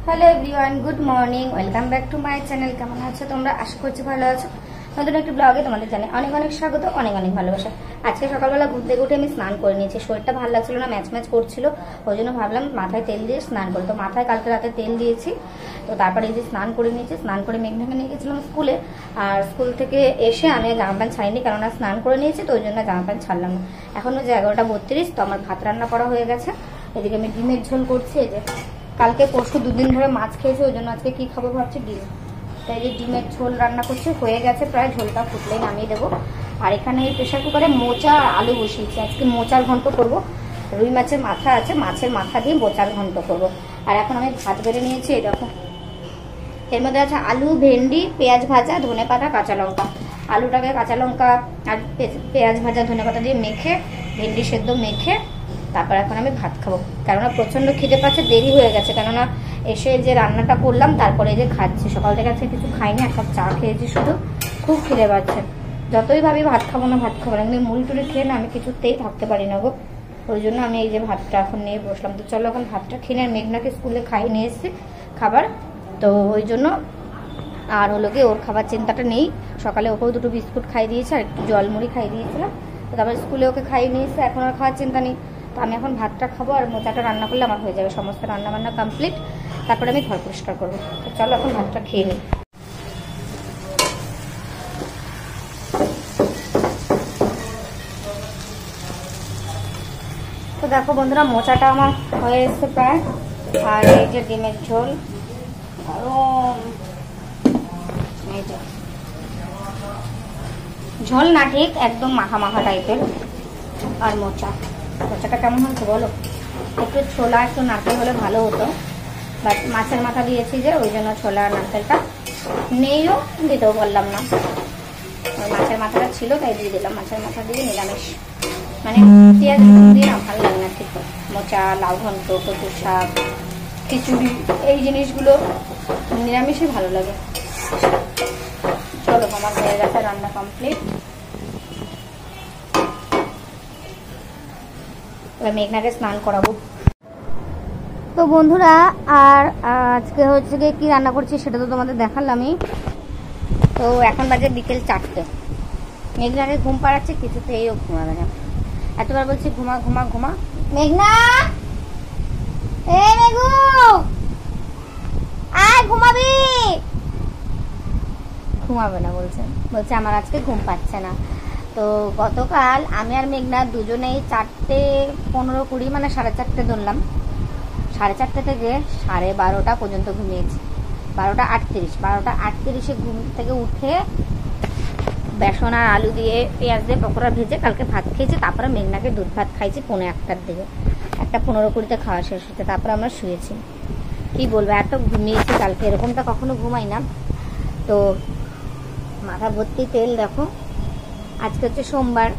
Hello everyone, good morning, welcome back to my channel. কেমন আছো তোমরা? আশা করছি ভালো আছো। নতুন একটি ব্লগে তোমাদের জানাই অনেক অনেক স্বাগত, অনেক অনেক ভালোবাসা। আজকে সকালবেলা ঘুরতে উঠে আমি স্নান করে নিয়েছি। শরীরটা ভালো লাগছিল না, ম্যাচ ম্যাচ করছিল, ওই জন্য ভাবলাম মাথায় তেল দিয়ে স্নান করি। তো মাথায় কালকে রাতে তেল দিয়েছি, তো তারপরে এই যে স্নান করে নিয়েছি। স্নান করে মেঘনাকে নিয়ে গেছিলাম স্কুলে, আর স্কুল থেকে এসে আমি জামা প্যান্ট ছাড়িনি, কেননা স্নান করে নিয়েছি, তো ওই জন্য জামা প্যান্ট ছাড়লাম না। এখনও যে 11:32, তো আমার ভাত রান্না করা হয়ে গেছে। এদিকে আমি ডিমের ঝোল করছি। এই যে কালকে পরশু দুদিন ধরে মাছ খেয়েছি, ওই জন্য আজকে কি খাবো ভাবছি, ডিম। তাই যে ডিমের ঝোল রান্না করছি, হয়ে গেছে প্রায়, ঝোলটা ফুটলেই নামিয়ে দেবো। আর এখানে এই প্রেশার কুকারে মোচা আর আলু বসিয়েছি। আজকে মোচার ঘন্ট করবো। রুই মাছের মাথা আছে, মাছের মাথা দিয়ে মোচার ঘন্ট করবো। আর এখন আমি ভাত বেড়ে নিয়েছি, এই দেখো। এর মধ্যে আছে আলু, ভেন্ডি, পেঁয়াজ ভাজা, ধনেপাতা, কাঁচা লঙ্কা। আলুটাকে কাঁচা লঙ্কা আর পেঁয়াজ ভাজা ধনেপাতা দিয়ে মেখে, ভেন্ডি সেদ্ধ মেখে তারপর এখন আমি ভাত খাবো। কেননা প্রচণ্ড খিদে পাচ্ছে, দেরি হয়ে গেছে। কেননা এসে যে রান্নাটা করলাম তারপরে যে খাচ্ছি, সকাল থেকে আজকে কিছু খাইনি, এক কাপ চা খেয়েছি শুধু। খুব খিদে পাচ্ছে, যতই ভাবি ভাত খাবো না ভাত খাবো না, কিন্তু মুড়ি টুড়ি খেয়ে না আমি কিছুতেই থাকতে পারি না গো। ওই জন্য আমি এই যে ভাতটা এখন নিয়ে বসলাম। তো চলো এখন ভাতটা খেয়ে আর মেঘনাকে স্কুলে খাইয়ে নিয়ে এসেছি খাবার, তো ওই জন্য আর হলো কি ওর খাবার চিন্তাটা নেই। সকালে ওকেও দুটো বিস্কুট খাই দিয়েছে আর একটু জল মুড়ি খাই দিয়েছিলাম, তো তারপরে স্কুলে ওকে খাইয়ে নিয়ে এসে এখন আর খাওয়ার চিন্তা নেই। তো আমি এখন ভাতটা খাবো, আর মোচাটা রান্না করলে আমার হয়ে যাবে, সমস্ত রান্না বান্না কমপ্লিট। তারপরে আমি ঘর পরিষ্কার করবো। তো চলো এখন ভাতটা খেয়ে নিই। তো দেখো বন্ধুরা, মোচাটা আমার হয়ে এসছে প্রায়। আর এই যে ডিমের ঝোল, আরও এই যে ঝোল না, ঠিক একদম মাখা মাখা টাইপের। আর মোচাটা কেমন হয়েছে বলো? একটু ছোলা একটু নারকেল হলে ভালো হতো, বাট মাছের মাথা দিয়েছি যে, ওই জন্য ছোলা আর নারকেলটা নেইও, দিতেও বললাম না। ওই মাছের মাথাটা ছিল তাই দিয়ে দিলাম। মাছের মাথা দিয়ে নিরামিষ, মানে পেঁয়াজ দিয়ে না ভালো লাগে না ঠিক। মোচা, লাউ ঘন্ট, কচুর শাক, খিচুড়ি, এই জিনিসগুলো নিরামিষই ভালো লাগে। চলো আমার হয়ে গেছে রান্না কমপ্লিট। এবার মেঘনাকে স্নান করাবো। তো বন্ধুরা, আর আজকে হচ্ছে গিয়ে কী রান্না করছি সেটা তো তোমাদের দেখালামই। তো এখন বাজে বিকেল 4টে। মেঘনাকে ঘুম পাড়াচ্ছে, কিছুতেই ও ঘুমাবে না। এতবার বলছি ঘুমা ঘুমা ঘুমা। মেঘনা, এ মেঘু আয় ঘুমাবি। ঘুমাবে না, বলছে আমার আজকে ঘুম পাচ্ছে না। তো গতকাল আমি আর মেঘনা দুজনেই 4:15-20, মানে 4:30 ধরলাম, 4:30 থেকে 12:30 পর্যন্ত ঘুমিয়েছি। 12:38 ঘুম থেকে উঠে বেসন আর আলু দিয়ে পেঁয়াজ দিয়ে পকোড়া ভেজে কালকে ভাত খেয়েছি। তারপরে মেঘনাকে দুধ ভাত খাইছি 1:45 দিকে, 1:15-20 খাওয়া শেষ হচ্ছে। তারপরে আমরা শুয়েছি। কি বলবো, এত ঘুমিয়েছি কালকে, এরকমটা কখনো ঘুমাই না। তো মাথা ভর্তি তেল। দেখো আজকে হচ্ছে সোমবার,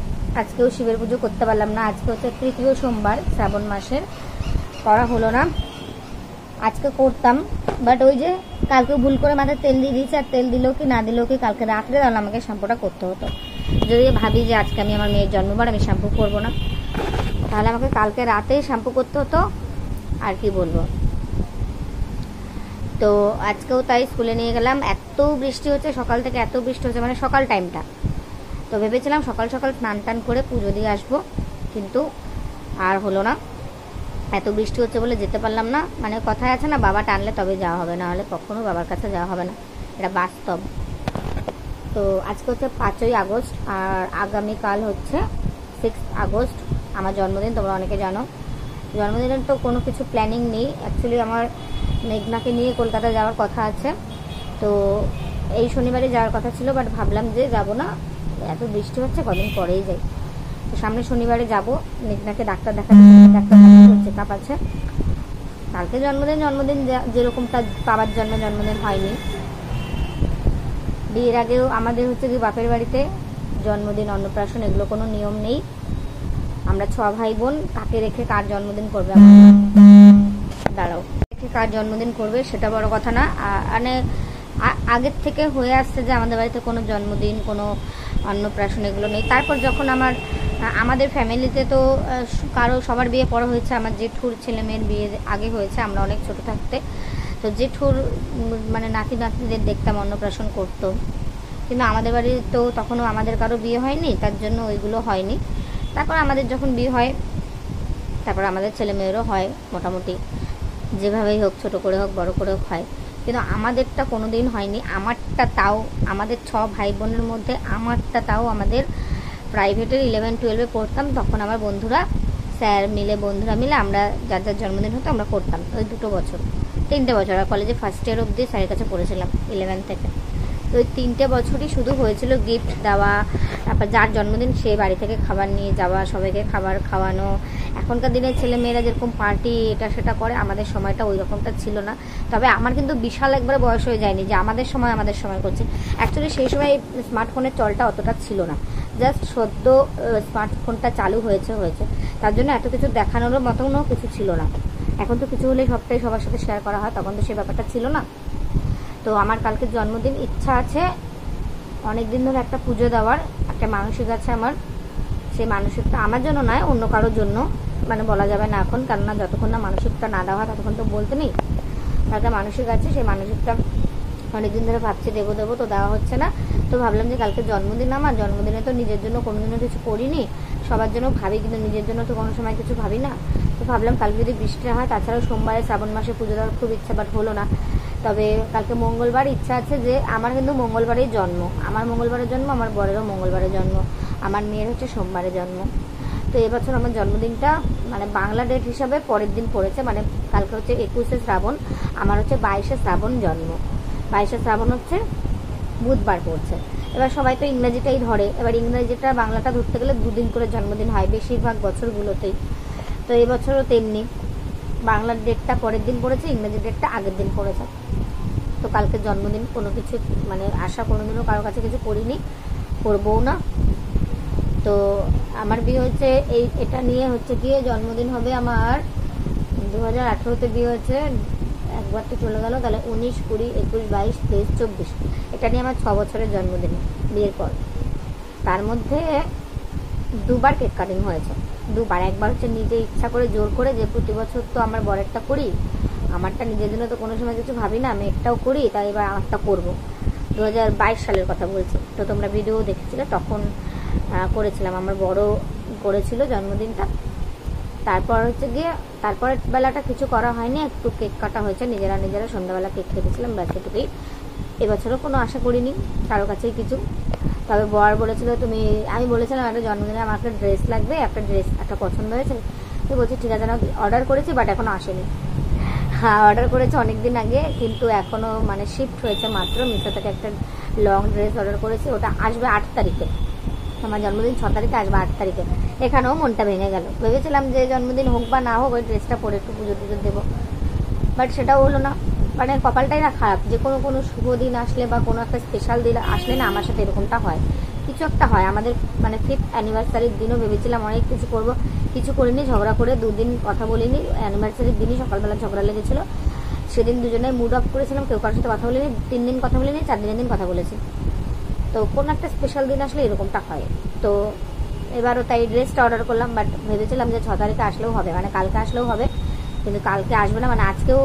আজকেও শিবের পুজো করতে পারলাম না। আজকে হচ্ছে 3য় সোমবার শ্রাবণ মাসের, করা হলো না। আজকে করতাম, বাট ওই যে কালকে ভুল করে মাথায় তেল দিয়ে দিয়েছি। আর তেল দিলেও কি না দিলেও কি, কালকে রাত্রে তাহলে আমাকে শ্যাম্পুটা করতে হতো। যদি ভাবি যে আজকে আমি আমার মেয়ের জন্মবার, আমি শ্যাম্পু করবো না, তাহলে আমাকে কালকে রাতেই শ্যাম্পু করতে হতো। আর কি বলবো। তো আজকেও তাই স্কুলে নিয়ে গেলাম। এত বৃষ্টি হচ্ছে সকাল থেকে, এত বৃষ্টি হচ্ছে, মানে সকাল টাইমটা। তো ভেবেছিলাম সকাল সকাল স্নান টান করে পুজো দিয়ে আসবো, কিন্তু আর হলো না। এত বৃষ্টি হচ্ছে বলে যেতে পারলাম না। মানে কথায় আছে না, বাবা টানলে তবে যাওয়া হবে, না হলে কখনো বাবার কাছে যাওয়া হবে না, এটা বাস্তব। তো আজকে হচ্ছে 5ই আগস্ট, আর আগামীকাল হচ্ছে 6 আগস্ট আমার জন্মদিন। তোমরা অনেকে জানো। জন্মদিনের তো কোনো কিছু প্ল্যানিং নেই। অ্যাকচুয়ালি আমার মেঘনাকে নিয়ে কলকাতা যাওয়ার কথা আছে, তো এই শনিবারে যাওয়ার কথা ছিল, বাট ভাবলাম যে যাব না, এত বৃষ্টি হচ্ছে, কদিন পরেই যাই। তো সামনে শনিবারে যাব মেঘনাকে ডাক্তার দেখাতে। ডাক্তার চেক আপ আছে। কালকে জন্মদিন যেরকমটা বাবার জন্মদিন হয়নি। বিয়ের আগেও আমাদের হচ্ছে কি বাপের বাড়িতে জন্মদিন, অন্নপ্রাশন, এগুলো কোনো নিয়ম নেই। আমরা 6 ভাই বোন, কাকে রেখে কার জন্মদিন করবে, দাঁড়াও, রেখে কার জন্মদিন করবে সেটা বড় কথা না। মানে আগের থেকে হয়ে আসছে যে আমাদের বাড়িতে কোনো জন্মদিন, কোনো অন্নপ্রাশন এগুলো নেই। তারপর যখন আমাদের ফ্যামিলিতে তো সবার বিয়ে পরে হয়েছে, আমার জেঠুর ছেলে মেয়ের বিয়ে আগে হয়েছে, আমরা অনেক ছোট থাকতে। তো তো জেঠুর মানে নাতি নাতনিদের দেখতাম অন্নপ্রাশন করতো, কিন্তু আমাদের বাড়ি তো তখনও আমাদের কারো বিয়ে হয়নি, তার জন্য ওইগুলো হয়নি। তারপর আমাদের যখন বিয়ে হয় তারপর আমাদের ছেলে মেয়েরও হয় মোটামুটি, যেভাবেই হোক, ছোটো করে হোক বড়ো করে হোক হয়, কিন্তু আমাদেরটা কোনো দিন হয়নি। আমারটা তাও, আমাদের 6 ভাই বোনের মধ্যে আমারটা তাও আমাদের প্রাইভেটের 11-12 পড়তাম, তখন আমার বন্ধুরা স্যার মিলে বন্ধুরা মিলে আমরা যার যার জন্মদিন হতো আমরা করতাম ওই 2 বছর 3টে বছর। আর কলেজে ফার্স্ট ইয়ার অবধি স্যারের কাছে পড়েছিলাম 11 থেকে। তো ওই 3টে বছরই শুধু হয়েছিল গিফট দেওয়া, তারপর যার জন্মদিন সে বাড়ি থেকে খাবার নিয়ে যাওয়া, সবাইকে খাবার খাওয়ানো। এখনকার দিনের ছেলে মেয়েরা যেরকম পার্টি এটা সেটা করে, আমাদের সময়টা ওই রকমটা ছিল না। তবে আমার কিন্তু বিশাল একবারে বয়স হয়ে যায়নি যে আমাদের সময় করছে। অ্যাকচুয়ালি সেই সময় স্মার্টফোনের চলটা অতটা ছিল না, জাস্ট সদ্য স্মার্টফোনটা চালু হয়েছে, তার জন্য এত কিছু দেখানোর মতনও কিছু ছিল না। এখন তো কিছু হলেই সবটাই সবার সাথে শেয়ার করা হয়, তখন তো সেই ব্যাপারটা ছিল না। তো আমার কালকে জন্মদিন, ইচ্ছা আছে অনেক দিন ধরে একটা পুজো দেওয়ার, একটা মানসিক আছে আমার। সেই মানসিকটা আমার জন্য নয়, অন্য কারোর জন্য, মানে বলা যাবে না এখন, কেননা যতক্ষণ না মানসিকটা না দেওয়া হয় ততক্ষণ তো বলতে নেই। একটা মানসিক আছে, সেই মানসিকটা অনেকদিন ধরে ভাবছি দেবো তো দেওয়া হচ্ছে না। তো ভাবলাম যে কালকে জন্মদিন, আমার জন্মদিনে তো নিজের জন্য কোনোদিনও কিছু করিনি, সবার জন্য ভাবি কিন্তু নিজের জন্য তো কোনো সময় কিছু ভাবি না। তো ভাবলাম কালকে যদি বৃষ্টি হয়, তাছাড়াও সোমবারে শ্রাবণ মাসে পুজো দেওয়ার খুব ইচ্ছা, বাট হলো না। তবে কালকে মঙ্গলবার, ইচ্ছা আছে যে আমার কিন্তু মঙ্গলবারেই জন্ম, আমার মঙ্গলবারের জন্ম, আমার বরেরও মঙ্গলবারের জন্ম, আমার মেয়ের হচ্ছে সোমবারে জন্ম। তো এবছর আমার জন্মদিনটা মানে বাংলা ডেট হিসাবে পরের দিন পড়েছে, মানে কালকে হচ্ছে 21শে শ্রাবণ, আমার হচ্ছে 22শে শ্রাবণ জন্ম। 22শে শ্রাবণ হচ্ছে বুধবার পড়ছে। এবার সবাই তো ইংরেজিটাই ধরে, এবার ইংরেজিটা বাংলাটা ধরতে গেলে 2 দিন করে জন্মদিন হয় বেশিরভাগ বছরগুলোতেই। তো এবছরও তেমনি বাংলার ডেটটা পরের দিন পড়েছে, ইংরেজি ডেটটা আগের দিন পড়েছে। তো কালকে জন্মদিন কোনো কিছু মানে আশা কোনোদিনও কারোর কাছে কিছু করিনি, করবও না। তো আমার বিয়ে হচ্ছে এটা নিয়ে হচ্ছে গিয়ে জন্মদিন হবে আমার 2018-তে বিয়ে হয়েছে, একবার তো চলে গেল, তাহলে 19, 20, 21, 22, 23, 24, এটা নিয়ে আমার 6 বছরের জন্মদিন বিয়ের পর। তার মধ্যে 2বার কেক কাটিং হয়েছে, 2বার। একবার হচ্ছে নিজে ইচ্ছা করে জোর করে, যে প্রতি বছর তো আমার বরেরটা করি, আমারটা নিজের জন্য তো কোনো সময় কিছু ভাবি না, আমি একটাও করি, তাই এবার আমারটা করবো। 2022 সালের কথা বলছি, তো তোমরা ভিডিও দেখেছিলে, তখন করেছিলাম, আমার বড় করেছিল জন্মদিনটা। তারপর হচ্ছে গিয়ে তারপরের বেলাটা কিছু করা হয়নি, একটু কেক কাটা হয়েছে, নিজেরা সন্ধ্যাবেলা কেক খেতেছিলাম, ব্যাস এটুকুই। এবছরও কোনো আশা করিনি কারো কাছেই কিছু। তবে বর বলেছিল আমি বলেছিলাম একটা জন্মদিনে আমার একটা ড্রেস লাগবে, একটা ড্রেস একটা পছন্দ হয়েছে, তো বলছি ঠিক আছে, অর্ডার করেছি বাট এখনো আসেনি। হ্যাঁ, অর্ডার করেছে অনেকদিন আগে, কিন্তু এখনো মানে শিফট হয়েছে মাত্র। মিশো থেকে একটা লং ড্রেস অর্ডার করেছি, ওটা আসবে 8 তারিখে। আমার জন্মদিন 6 তারিখে, আসবে 8 তারিখে। এখানেও মনটা ভেঙে গেল, ভেবেছিলাম যে জন্মদিন হোক বা না হোক ওই ড্রেসটা পরে একটু পুজো দেবো, বাট সেটাও হলো না। মানে কপালটাই না খারাপ, যে কোনো শুভ দিন আসলে বা কোনো একটা স্পেশাল দিন আসলে না, আমার সাথে এরকমটা হয়, কিছু একটা হয়। আমাদের মানে 5th অ্যানিভার্সারির দিনও ভেবেছিলাম অনেক কিছু করবো, কিছু করিনি, ঝগড়া করে 2 দিন কথা বলিনি। অ্যানিভার্সারির দিনই সকালবেলা ঝগড়া লেগেছিলো, সেদিন দুজনে মুড অফ করেছিলাম, কেউ কারোর সাথে কথা বলিনি। 3 দিন কথা বলিনি, 4 দিনের দিন কথা বলেছি। তো কোনো একটা স্পেশাল দিন আসলে এরকমটা হয়। তো এবারও তাই ড্রেসটা অর্ডার করলাম, বাট ভেবেছিলাম যে 6 তারিখে আসলেও হবে, মানে কালকে আসলেও হবে, কিন্তু কালকে আসবে না। মানে আজকেও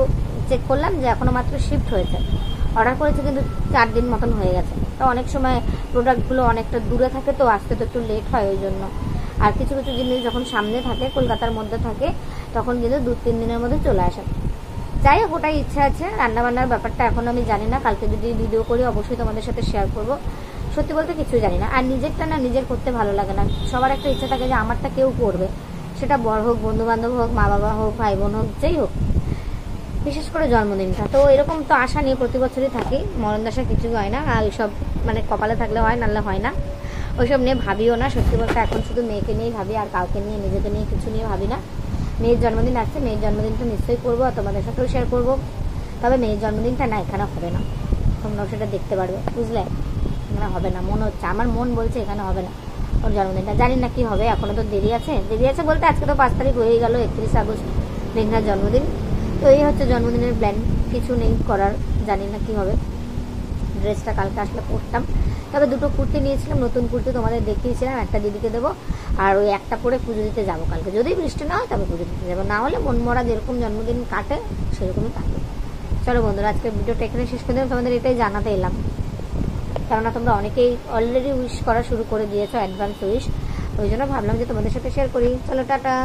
চেক করলাম যে এখনও মাত্র শিফট হয়েছে, অর্ডার করেছে কিন্তু 4 দিন মতন হয়ে গেছে। তো অনেক সময় প্রোডাক্টগুলো অনেকটা দূরে থাকে, তো আসতে তো একটু লেট হয় ওই জন্য। আর কিছু কিছু জিনিস যখন সামনে থাকে, কলকাতার মধ্যে থাকে, তখন কিন্তু 2-3 দিনের মধ্যে চলে আসে। যাই হোক, ওটাই ইচ্ছা আছে। রান্নাবান্নার ব্যাপারটা এখন আমি জানি না, কালকে যদি ভিডিও করি অবশ্যই তোমাদের সাথে শেয়ার করবো। সত্যি বলতে কিছু জানি না, আর নিজেরটা না নিজের করতে ভালো লাগে না। সবার একটা ইচ্ছা থাকে যে আমারটা কেউ করবে, সেটা বড় হোক, বন্ধু বান্ধব হোক, মা বাবা হোক, ভাই বোন হোক, যেই হোক, বিশেষ করে জন্মদিনটা। তো এরকম তো আশা নিয়ে প্রতি বছরই থাকি, মরণ দশা কিছু হয় না, আর ওইসব মানে কপালে থাকলে হয়, নাহলে হয় না। ওইসব নিয়ে ভাবিও না, সত্যি বলতে এখন শুধু মেয়েকে নিয়েই ভাবি, আর কাউকে নিয়ে নিজেকে নিয়ে কিছু নিয়ে ভাবি না। মেয়ের জন্মদিন আসছে, মেয়ের জন্মদিনটা নিশ্চয়ই করবো, আর তোমাদের সাথেও শেয়ার করবো। তবে মেয়ের জন্মদিনটা না এখানে হবে না, তোমরাও সেটা দেখতে পারবে, বুঝলে? এখানে হবে না মনে হচ্ছে, আমার মন বলছে এখানে হবে না ওর জন্মদিনটা। জানি না কি হবে, এখনো তো দেরি আছে বলতে আজকে তো 5 তারিখ হয়েই গেল, 31 আগস্ট মেঘনার জন্মদিন। তো এই হচ্ছে জন্মদিনের প্ল্যান, কিছু নেই করার, জানি না কি হবে। ড্রেসটা কালকে আসলে পরতাম, তবে 2টো কুর্তি নিয়েছিলাম, নতুন কুর্তি তোমাদের দেখিয়েছিলাম, একটা দিদিকে দেবো, আর ওই একটা পরে পুজো দিতে যাবো কালকে। যদি বৃষ্টি না হয় তবে পুজো দিতে যাবো, না হলে মন মরা যেরকম জন্মদিন কাটে সেরকমই কাটবে। চলো বন্ধুরা, আজকে ভিডিওটা এখানে শেষ করে দিলাম। তোমাদের এটাই জানাতে এলাম, কেননা তোমরা অনেকেই অলরেডি উইশ করা শুরু করে দিয়েছো, অ্যাডভান্স উইশ। ওই জন্য ভাবলাম যে তোমাদের সাথে শেয়ার করি। চলো টাটা।